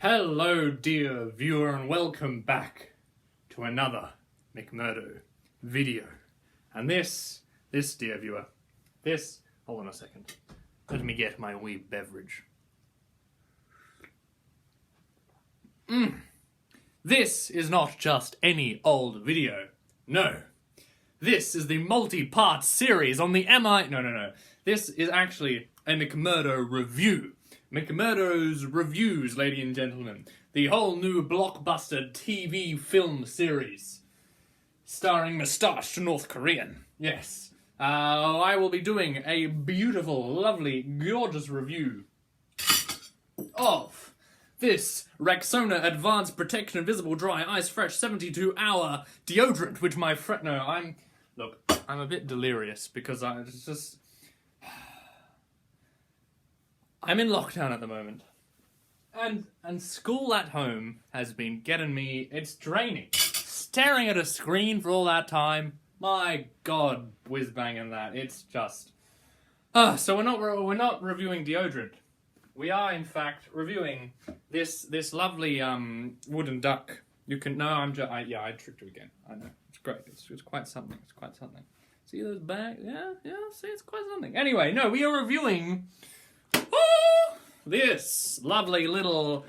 Hello, dear viewer, and welcome back to another McMurdo video. And this, dear viewer, hold on a second. Let me get my wee beverage. This is not just any old video. No. This is the multi-part series on the No. This is actually a McMurdo review. McMurdo's Reviews, ladies and gentlemen. The whole new blockbuster TV film series. Starring moustached North Korean. Yes. I will be doing a beautiful, lovely, gorgeous review of this Rexona Advanced Protection Invisible Dry Ice Fresh 72-hour deodorant, which my friend... No, I'm a bit delirious because I'm in lockdown at the moment. And school at home has been getting me... It's draining. Staring at a screen for all that time. My God, whiz-banging that. It's just... so we're not reviewing deodorant. We are, in fact, reviewing this lovely wooden duck. You can... No, I tricked you again. I know. It's great. It's quite something. It's quite something. See those bags? Yeah, see, it's quite something. Anyway, no, we are reviewing... this lovely little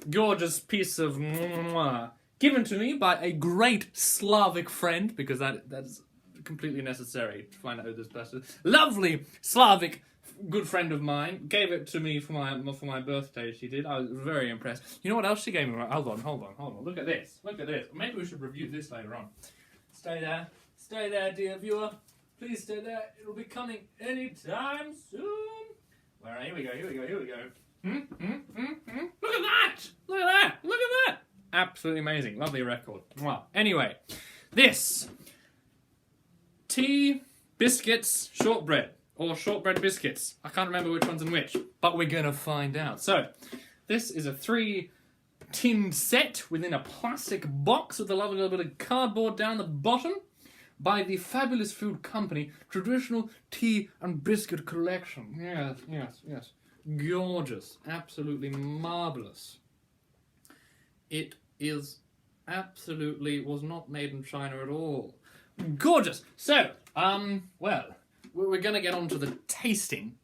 gorgeous piece of given to me by a great Slavic friend, because that's completely necessary to find out who this person is. Lovely Slavic good friend of mine gave it to me for my birthday. She did. I was very impressed. You know what else she gave me? Hold on. Look at this. Maybe we should review this later on. Stay there, dear viewer. Please stay there. It'll be coming anytime soon. Here we go. Look at that! Absolutely amazing. Lovely record. Well, anyway, this tea, biscuits, shortbread, or shortbread biscuits. I can't remember which one's in which, but we're gonna find out. So, this is a 3-tin set within a plastic box with a lovely little bit of cardboard down the bottom by the Fabulous Food Company Traditional Tea and Biscuit Collection. Yes. Gorgeous. Absolutely marvellous. It is absolutely... was not made in China at all. Gorgeous. So, well, we're going to get on to the tasting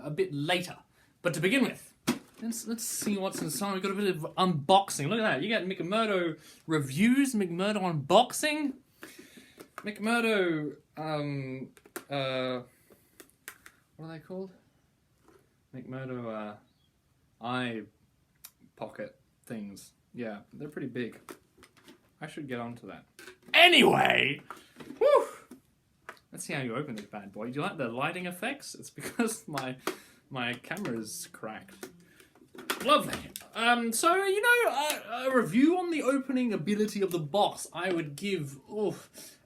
a bit later. But to begin with, let's see what's inside. We've got a bit of unboxing. Look at that. You get McMurdo reviews, McMurdo unboxing. McMurdo, what are they called? McMurdo, eye pocket things. Yeah, they're pretty big. I should get onto that. Anyway! Whew! Let's see how you open this bad boy. Do you like the lighting effects? It's because my camera's cracked. Lovely. So, you know, a review on the opening ability of the box, I would give,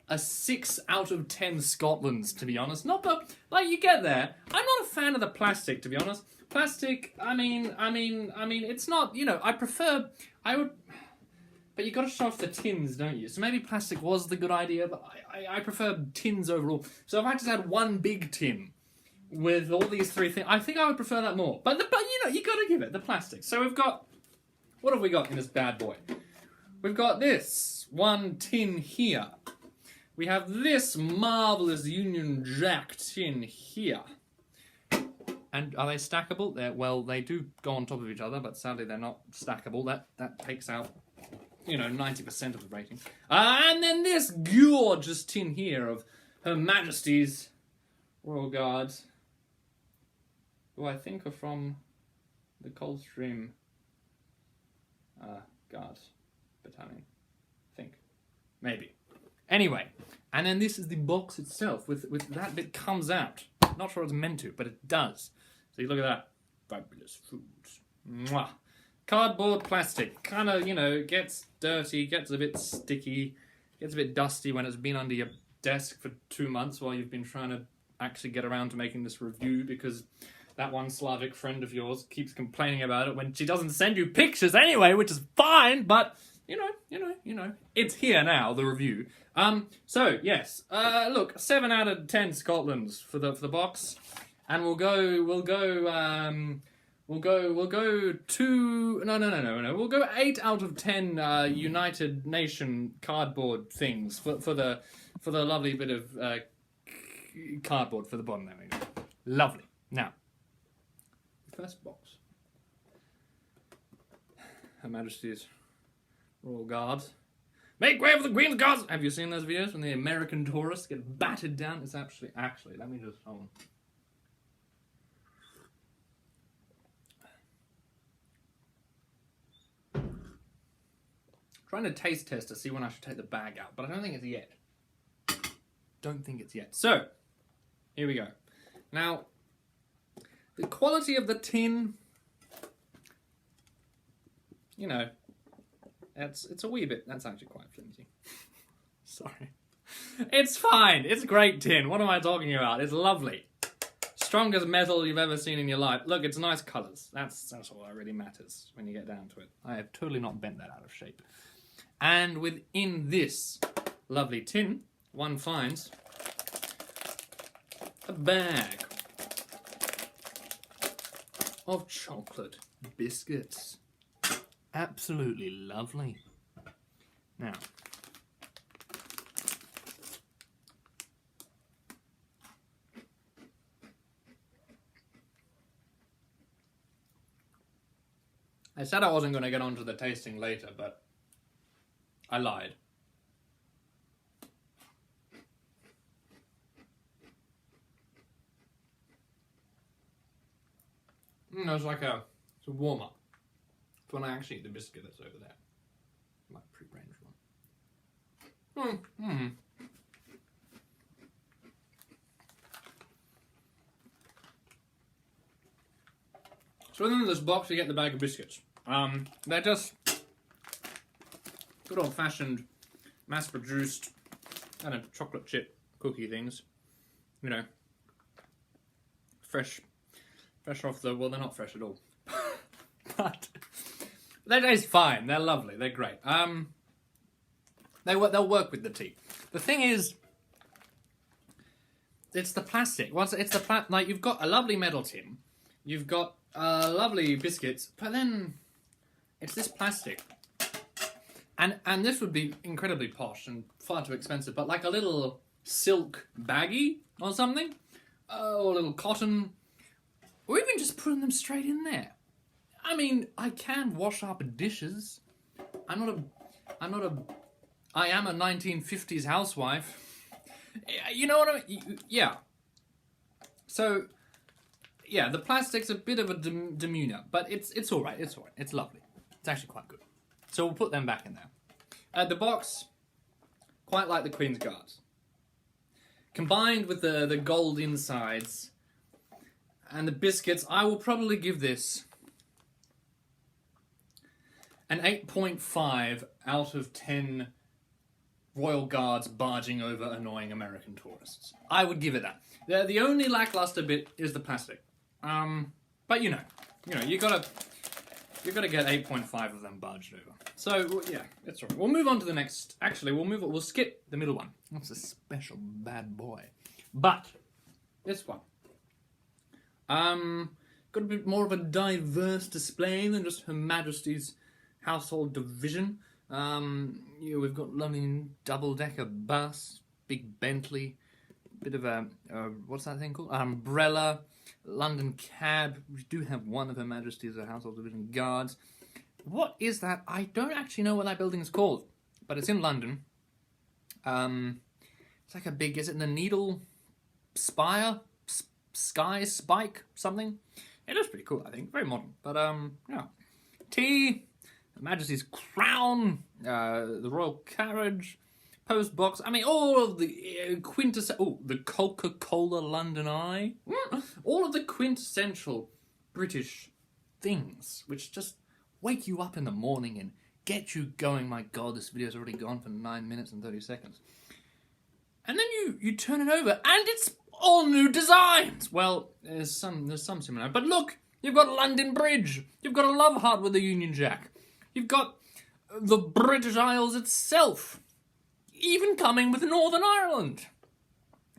a 6 out of 10 Scotlands, to be honest. Not the... Like, you get there. I'm not a fan of the plastic, to be honest. Plastic, I mean, it's not, you know, I would... But you gotta show off the tins, don't you? So maybe plastic was the good idea, but I prefer tins overall. So if I just had one big tin with all these 3 things, I think I would prefer that more. But you know, you gotta give it the plastic. So we've got... What have we got in this bad boy? We've got this one tin here. We have this marvellous Union Jack tin here. And are they stackable? They do go on top of each other, but sadly they're not stackable. That takes out, you know, 90% of the rating. And then this gorgeous tin here of Her Majesty's Royal Guards, who I think are from the Coldstream Guards Battalion. I think. Maybe. Anyway, and then this is the box itself, with that bit comes out. Not sure it's meant to, but it does. So you look at that. Fabulous foods. Mwah. Cardboard plastic. Kind of, you know, gets dirty, gets a bit sticky, gets a bit dusty when it's been under your desk for 2 months while you've been trying to actually get around to making this review, because that one Slavic friend of yours keeps complaining about it when she doesn't send you pictures anyway, which is fine, but... You know, it's here now, the review. So, yes, look, 7 out of 10 Scotlands for the box, and we'll go We'll go 2. No. We'll go 8 out of 10 United Nation cardboard things for the lovely bit of cardboard for the bottom there. We go. Lovely. Now, first box. Her Majesty's Royal Guards. Make way for the Queen's Guards! Have you seen those videos when the American tourists get battered down? It's actually, let me just, hold on. Trying to taste test to see when I should take the bag out, but I don't think it's yet. So, here we go. Now, the quality of the tin, you know, it's a wee bit, that's actually quite flimsy. Sorry. It's fine. It's great tin. What am I talking about? It's lovely. Strongest metal you've ever seen in your life. Look, it's nice colours. That's all that really matters when you get down to it. I have totally not bent that out of shape. And within this lovely tin, one finds a bag of chocolate biscuits. Absolutely lovely. Now, I said I wasn't going to get onto the tasting later, but I lied. It's a warm-up. It's when I actually eat the biscuit that's over there. My pre-arranged one. So within this box you get the bag of biscuits. They're just good old-fashioned, mass-produced kind of chocolate chip cookie things. You know, fresh off the, well, they're not fresh at all. But they taste fine. They're lovely. They're great. They'll work with the tea. The thing is, it's the plastic. Like, you've got a lovely metal tin. You've got lovely biscuits, but then it's this plastic. And this would be incredibly posh and far too expensive, but like a little silk baggie or something, or a little cotton, or even just putting them straight in there. I mean, I can wash up dishes. I am a 1950s housewife. You know what I mean? Yeah. So, yeah, the plastic's a bit of a demeanor, but it's all right. It's all right. It's lovely. It's actually quite good. So we'll put them back in there. The box, quite like the Queen's Guards. Combined with the gold insides and the biscuits, I will probably give this an 8.5 out of 10 Royal Guards barging over annoying American tourists. I would give it that. The only lackluster bit is the plastic. But you gotta get 8.5 of them barged over. So yeah, it's all right. We'll move on to the next. Actually, we'll skip the middle one. That's a special bad boy. But this one, got a bit more of a diverse display than just Her Majesty's household division. We've got lovely double-decker bus, big Bentley, bit of a what's that thing called? Umbrella, London cab. We do have one of Her Majesty's household division guards. What is that? I don't actually know what that building is called, but it's in London. It's like a big, is it the Needle Spire? Sky Spike? Something? It looks pretty cool, I think. Very modern. But, yeah. Tea, Her Majesty's crown, the royal carriage, post box. I mean, all of the quintessential... Oh, the Coca-Cola London Eye. All of the quintessential British things, which just wake you up in the morning and get you going. My God, this video's already gone for 9 minutes and 30 seconds. And then you turn it over, and it's all new designs. Well, there's some similar. But look, you've got London Bridge. You've got a love heart with the Union Jack. You've got the British Isles itself, even coming with Northern Ireland.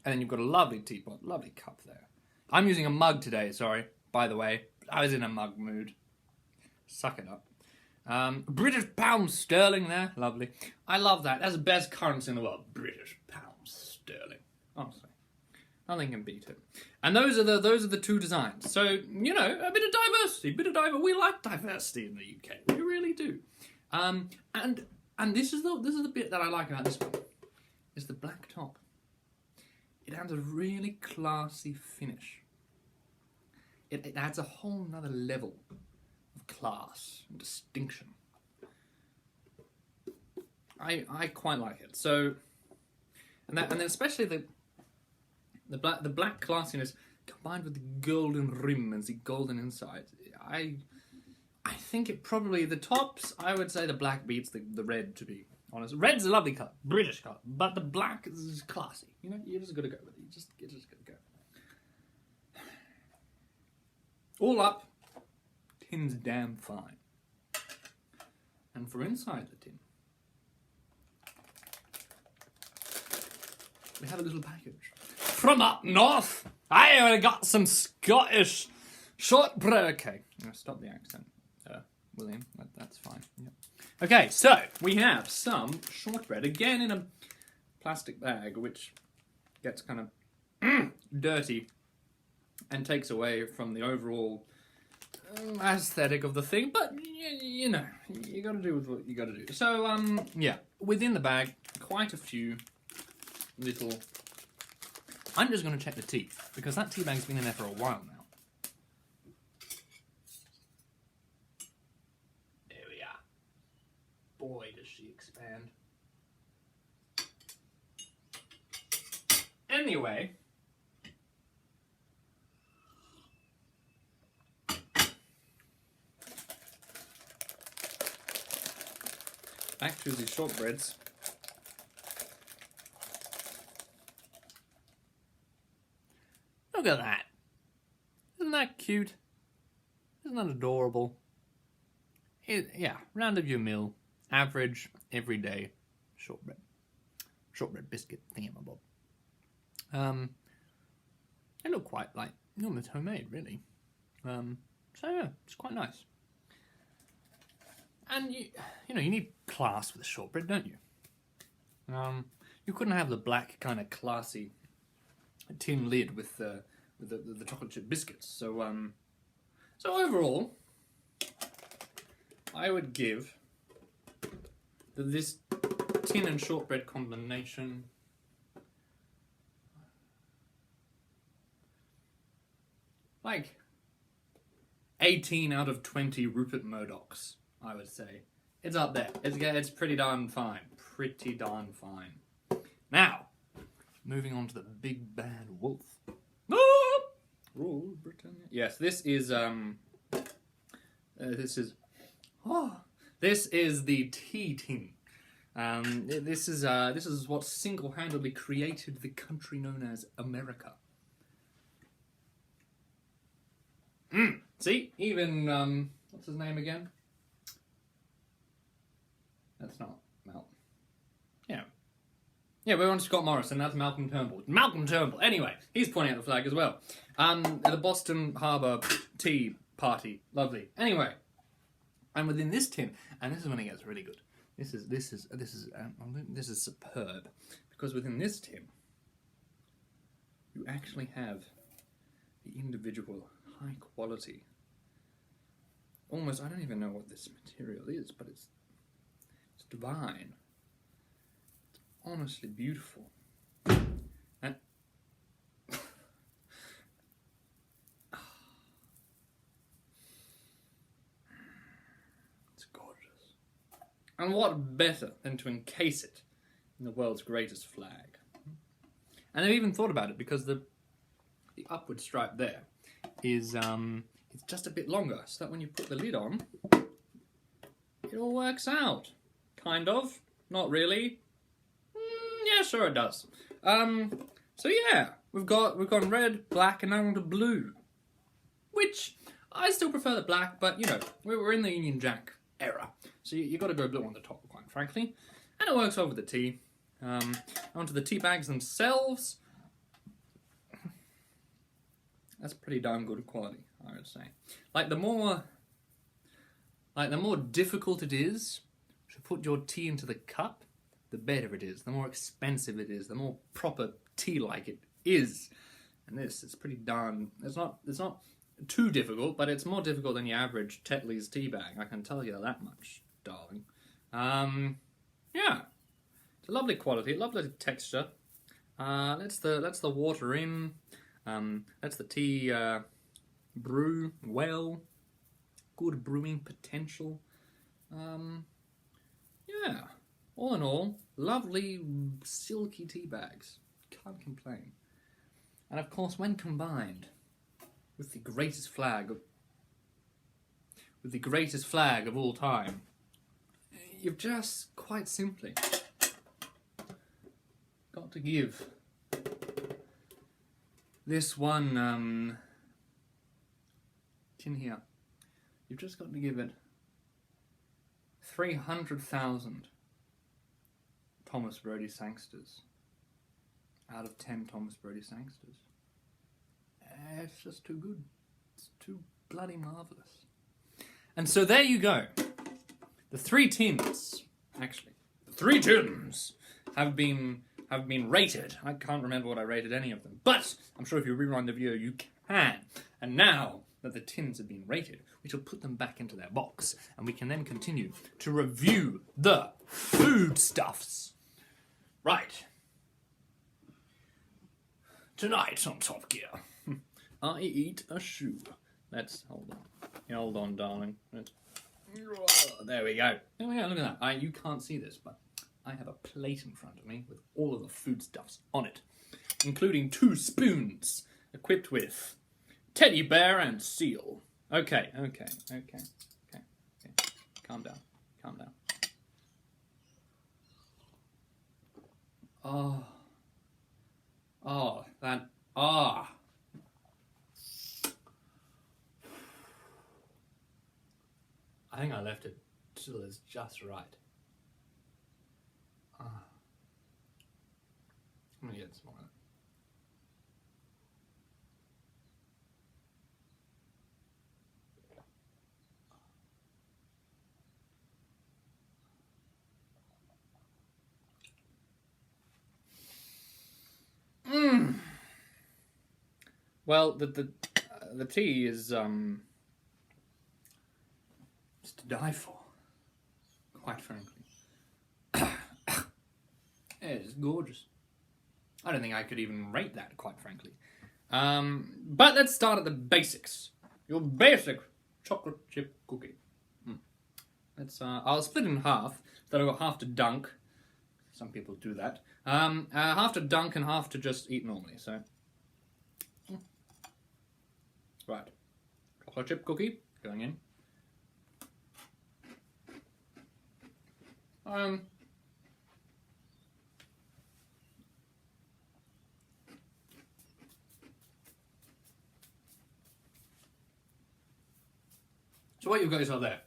And then you've got a lovely teapot, lovely cup there. I'm using a mug today, sorry, by the way. I was in a mug mood. Suck it up. British pound sterling there, lovely. I love that. That's the best currency in the world. British pound sterling. Honestly, nothing can beat it. And those are the two designs. So you know, a bit of diversity, We like diversity in the UK. We really do. And this is the bit that I like about this one. Is the black top. It adds a really classy finish. It adds a whole nother level of class and distinction. I quite like it. So, and then especially the black classiness combined with the golden rim and the golden inside. I think it probably the tops. I would say the black beats the red, to be honest. Red's a lovely colour, British colour, but the black is classy. You know, you just got to go with it. You just got to go. All up, tin's damn fine. And for inside the tin, we have a little package from up north. I got some Scottish shortbread. Okay, I'm gonna stop the accent, William. That's fine. Yep. Okay, so we have some shortbread again in a plastic bag, which gets kind of dirty and takes away from the overall aesthetic of the thing. But you know, you got to do with what you got to do. So yeah, within the bag, quite a few little. I'm just going to check the tea because that tea bag's been in there for a while now. There we are. Boy, does she expand. Anyway. Back to the shortbreads. Look at that. Isn't that cute? Isn't that adorable? Yeah, round of your mill, average, everyday shortbread. Shortbread biscuit thingamabob. They look quite like almost homemade, really. So yeah, it's quite nice. And you know, you need class with a shortbread, don't you? You couldn't have the black kind of classy tin lid with the chocolate chip biscuits. So overall, I would give this tin and shortbread combination like 18 out of 20 Rupert Murdochs. I would say it's up there. It's pretty darn fine. Pretty darn fine. Now, moving on to the big bad wolf. Rule Britannia. Yes, this is the tea tin. This is what single-handedly created the country known as America. See, even what's his name again? That's not Malcolm. Yeah, we're on Scott Morrison. That's Malcolm Turnbull. Malcolm Turnbull. Anyway, he's pointing out the flag as well. The Boston Harbour Tea Party. Lovely. Anyway, and within this tin, and this is when it gets really good. This is superb, because within this tin, you actually have the individual high quality. Almost, I don't even know what this material is, but it's divine. It's honestly beautiful. And it's gorgeous. And what better than to encase it in the world's greatest flag? And I've even thought about it because the upward stripe there is it's just a bit longer, so that when you put the lid on, it all works out. Kind of. Not really. Yeah, sure it does. So yeah, we've gone red, black, and now on to blue. Which, I still prefer the black, but you know, we're in the Union Jack era. So you got to go blue on the top, quite frankly. And it works well with the tea. Onto the tea bags themselves. That's pretty darn good quality, I would say. Like the more difficult it is to put your tea into the cup, the better it is. The more expensive it is, the more proper tea-like it is. And this is pretty darn. It's not too difficult, but it's more difficult than your average Tetley's tea bag. I can tell you that much, darling. Yeah, it's a lovely quality, lovely texture. Let's the water in. Let's the tea brew well. Good brewing potential. Yeah, all in all, lovely silky tea bags. Can't complain. And of course, when combined with the greatest flag of all time, you've just quite simply got to give this one tin here. You've just got to give it 300,000 Thomas Brodie Sangsters out of 10 Thomas Brodie Sangsters. It's just too good. It's too bloody marvellous. And so there you go. The 3 tins, actually, the 3 tins have been rated. I can't remember what I rated any of them, but I'm sure if you rewind the video, you can. And now that the tins have been rated, we shall put them back into their box, and we can then continue to review the foodstuffs. Right. Tonight on Top Gear, I eat a shoe. Let's hold on. Yeah, hold on, darling. There we go. There we go. Look at that. You can't see this, but I have a plate in front of me with all of the foodstuffs on it, including 2 spoons equipped with teddy bear and seal. Okay. Calm down. I think I left it till it's just right. I'm gonna get some more of it. Well, the tea is just to die for, quite frankly. It's gorgeous. I don't think I could even rate that, quite frankly. But let's start at the basics. Your basic chocolate chip cookie. I'll split it in half, so I've got half to dunk. Some people do that. Half to dunk and half to just eat normally, so. Right. Chocolate chip cookie going in. So what you've got yourself there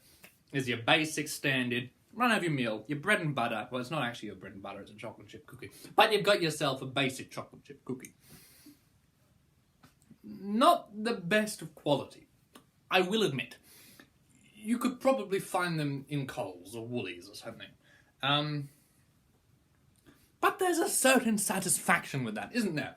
is your basic standard run of your meal, your bread and butter. Well, it's not actually your bread and butter, it's a chocolate chip cookie. But you've got yourself a basic chocolate chip cookie. Not the best of quality, I will admit. You could probably find them in Coles or Woolies or something. But there's a certain satisfaction with that, isn't there?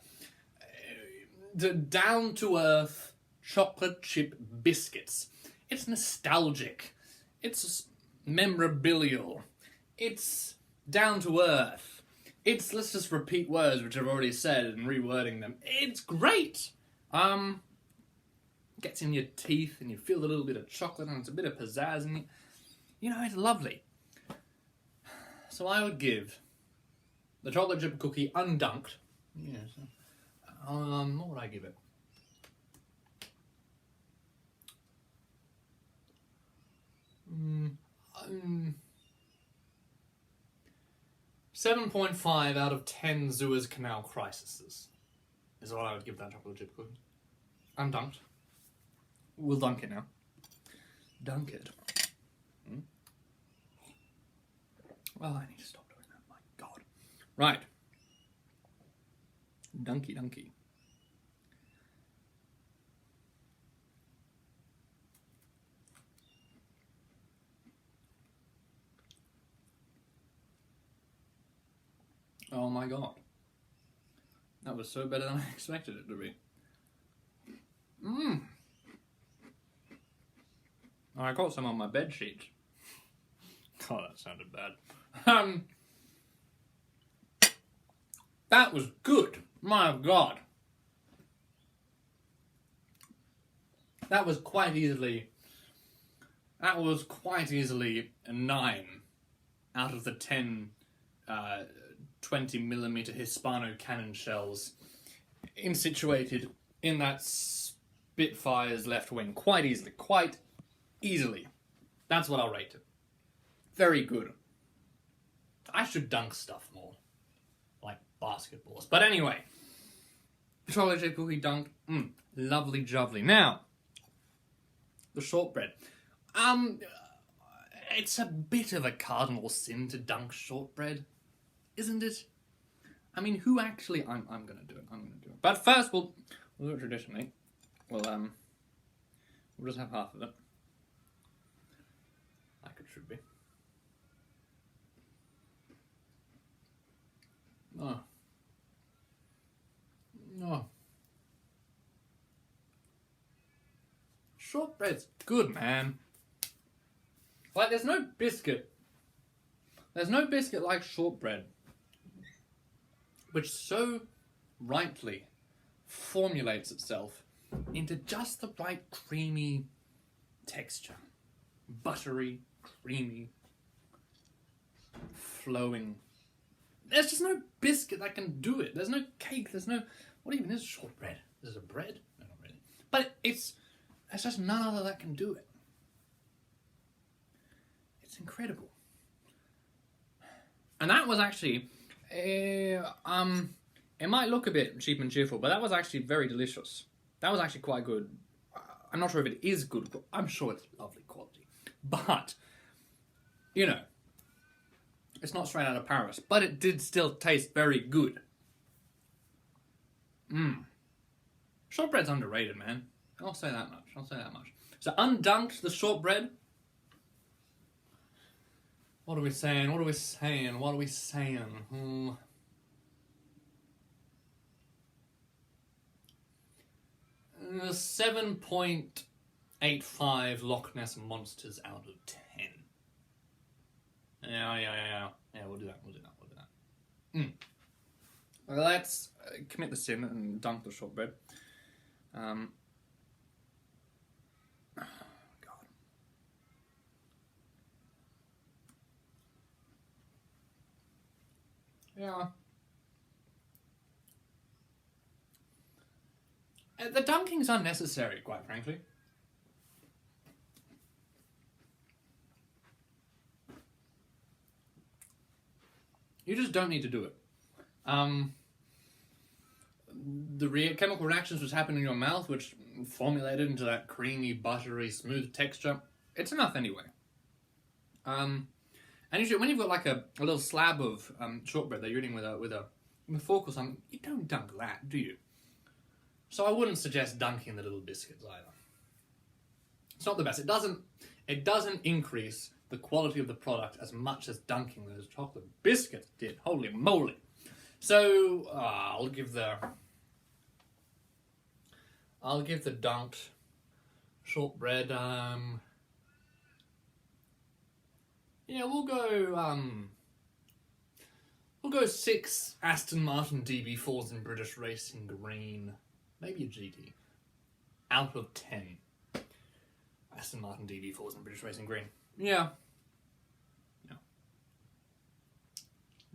The down-to-earth chocolate chip biscuits. It's nostalgic. It's memorabilial. It's down-to-earth. It's, let's just repeat words which I've already said and rewording them. It's great. Gets in your teeth and you feel a little bit of chocolate and it's a bit of pizzazz in it. You know, it's lovely. So I would give the chocolate chip cookie undunked. Yes. What would I give it? 7.5 out of 10 Suez Canal crises is what I would give that chocolate chip cookie. Undunked. We'll dunk it now. Dunk it. Well, I need to stop doing that. My God. Right. Dunky. Oh my god. That was so better than I expected it to be. Mmm. I got some on my bed sheet. God, that sounded bad. That was good. My god. That was quite easily a 9 out of the 10 20mm Hispano cannon shells situated in that Spitfire's left wing. Quite easily. That's what I'll rate it. Very good. I should dunk stuff more. Like basketballs. But anyway. Chocolate chip cookie dunk. Lovely jubbly. Now, the shortbread. It's a bit of a cardinal sin to dunk shortbread, isn't it? I mean, who actually... I'm gonna do it. But first, we'll do it traditionally. We'll just have half of it. Like it should be. Oh. Shortbread's good, man. Like, there's no biscuit like shortbread, which so rightly formulates itself into just the right creamy texture. Buttery, creamy, flowing. There's just no biscuit that can do it. There's no cake, there's no... What even is shortbread? Is it a bread? No, not really. But it's just none other that can do it. It's incredible. And that was actually... it might look a bit cheap and cheerful, but that was actually very delicious. That was actually quite good. I'm not sure if it is good, but I'm sure it's lovely quality. But, you know, it's not straight out of Paris, but it did still taste very good. Shortbread's underrated, man. I'll say that much. So, undunked the shortbread. What are we saying? 7.85 Loch Ness Monsters out of 10. Yeah, we'll do that. Let's commit the sin and dunk the shortbread. God. Yeah. The dunking's unnecessary, quite frankly. You just don't need to do it. The chemical reactions which happen in your mouth, which formulated into that creamy, buttery, smooth texture, it's enough anyway. And usually when you've got like a little slab of shortbread that you're eating with a fork or something, you don't dunk that, do you? So I wouldn't suggest dunking the little biscuits either. It's not the best. It doesn't increase the quality of the product as much as dunking those chocolate biscuits did. Holy moly! So I'll give the dunked shortbread. Yeah, we'll go 6 Aston Martin DB4s in British Racing Green. Maybe a GT. Out of 10. Aston Martin DB4s in British Racing Green. Yeah. No.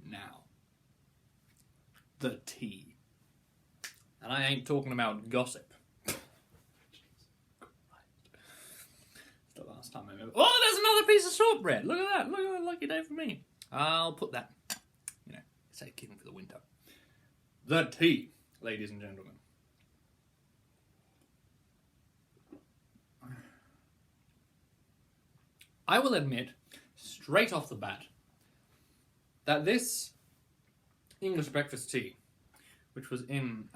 Now. The tea. And I ain't talking about gossip. Jesus Christ. It's the last time I remember. Oh, there's another piece of shortbread. Look at that. Look at that. Lucky day for me. I'll put that, safekeeping for the winter. The tea, ladies and gentlemen. I will admit, straight off the bat, that this English breakfast tea, which was in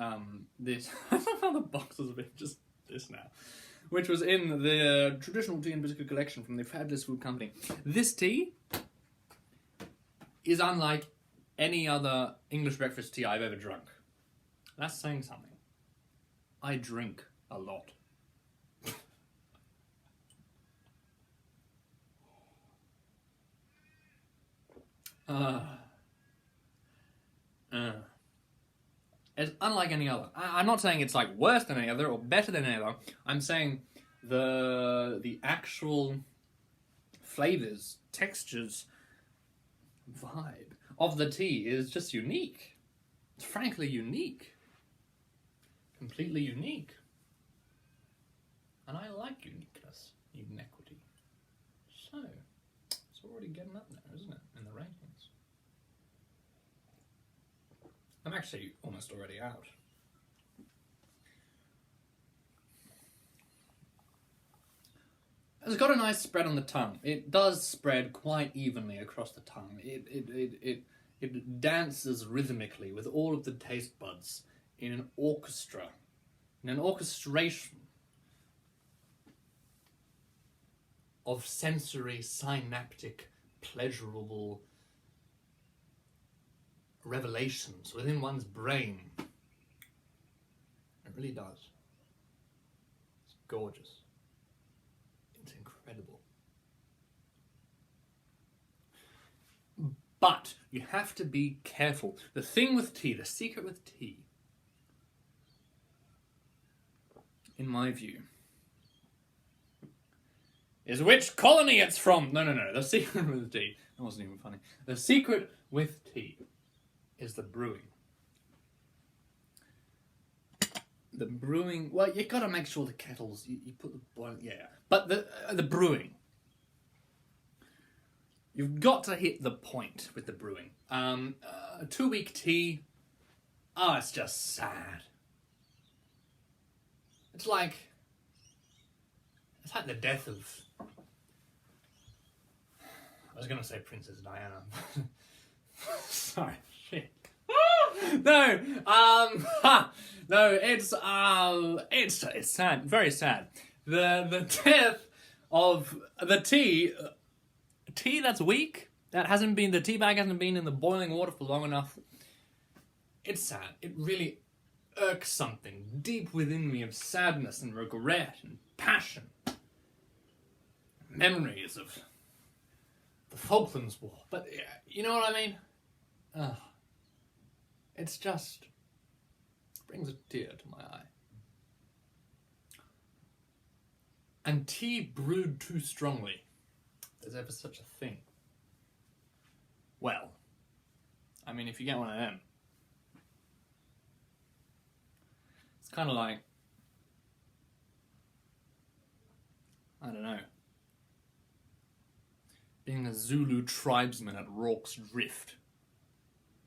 this... I love how the box is a bit just this now. Which was in the traditional tea and biscuit collection from the Fabulous Food Company. This tea is unlike any other English breakfast tea I've ever drunk. That's saying something. I drink a lot. It's unlike any other. I'm not saying it's like worse than any other or better than any other. I'm saying the actual flavors, textures, vibe of the tea is just unique. It's frankly unique. Completely unique. And I like uniqueness, inequity. So, it's already getting up there, isn't it, in the rankings? I'm actually almost already out. It's got a nice spread on the tongue. It does spread quite evenly across the tongue. It dances rhythmically with all of the taste buds in an orchestra, in an orchestration of sensory, synaptic, pleasurable revelations within one's brain. It really does. It's gorgeous. It's incredible. But you have to be careful. The thing with tea, the secret with tea, in my view, is which colony it's from. No. The secret with tea, that wasn't even funny. The secret with tea is the brewing. The brewing, well, you gotta make sure the kettles, you put the boil, yeah. But the brewing, you've got to hit the point with the brewing. A 2-week tea, it's just sad. It's like the death of, I was gonna say Princess Diana. Sorry, shit. No, no, it's sad, very sad. The death of the tea that's weak, that hasn't been, the tea bag hasn't been in the boiling water for long enough. It's sad. It really irks something deep within me of sadness and regret and passion. Memories of the Falklands War. But you know what I mean? It's just brings a tear to my eye. And tea brewed too strongly. There's ever such a thing. Well, I mean, if you get one of them, it's kind of like, I don't know, being a Zulu tribesman at Rorke's Drift,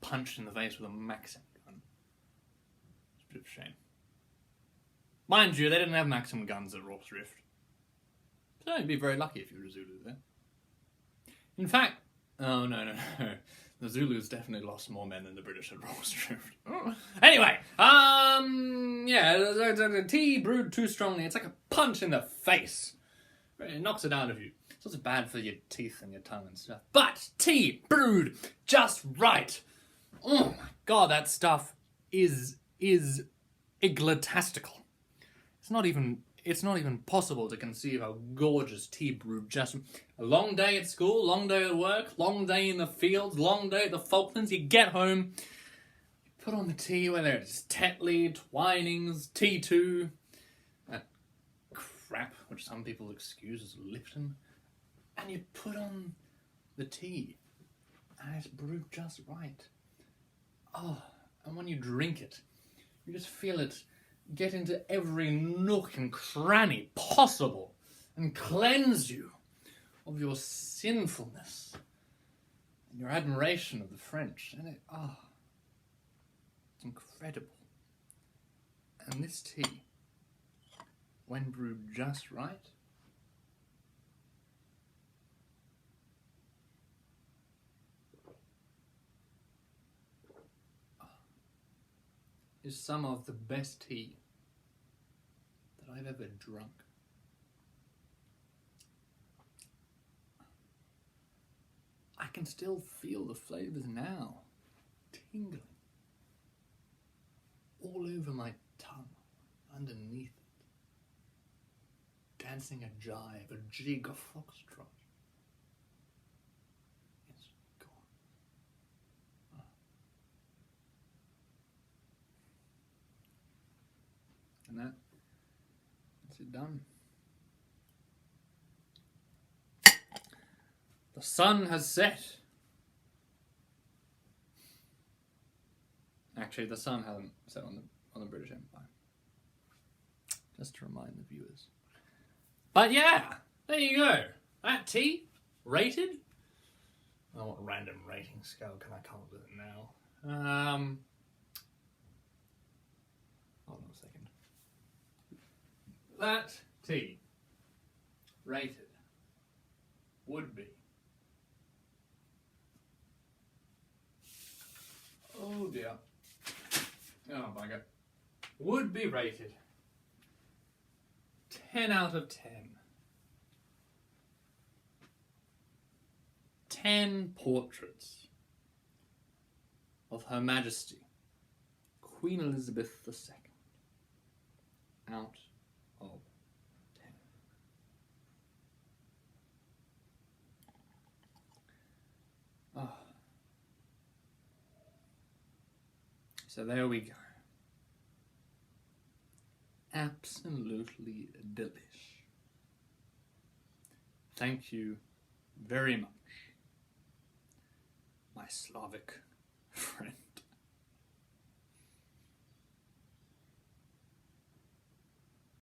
punched in the face with a Maxim gun. It's a bit of a shame. Mind you, they didn't have Maxim guns at Rorke's Drift. So you'd be very lucky if you were a Zulu there. In fact, oh no. The Zulus definitely lost more men than the British at Rorke's Drift. Anyway, yeah, the tea brewed too strongly. It's like a punch in the face. It knocks it out of you. It's also bad for your teeth and your tongue and stuff. But tea brewed just right. Oh my god, that stuff is egotastical. It's not even possible to conceive how gorgeous tea brewed just. A long day at school, long day at work, long day in the fields, long day at the Falklands. You get home, you put on the tea, whether it's Tetley, Twinings, T2, that crap which some people excuse as Lipton, and you put on the tea, and it's brewed just right. Oh, and when you drink it, you just feel it get into every nook and cranny possible and cleanse you of your sinfulness and your admiration of the French. And it's incredible. And this tea, when brewed just right, is some of the best tea that I've ever drunk. I can still feel the flavours now. tingling all over my tongue, underneath it, dancing a jive, a jig, a foxtrot. It's gone. Ah. And that's it done. The sun has set. Actually, the sun hasn't set on the British Empire. Just to remind the viewers. But yeah, there you go. That tea, rated. I don't know what random rating scale can I come up with it now. Hold on a second. That tea, rated, would be. Oh dear. Oh bugger. Would be rated 10 out of 10. 10 portraits of Her Majesty Queen Elizabeth II out of 10. Oh. So there we go. Absolutely delish. Thank you very much, my Slavic friend.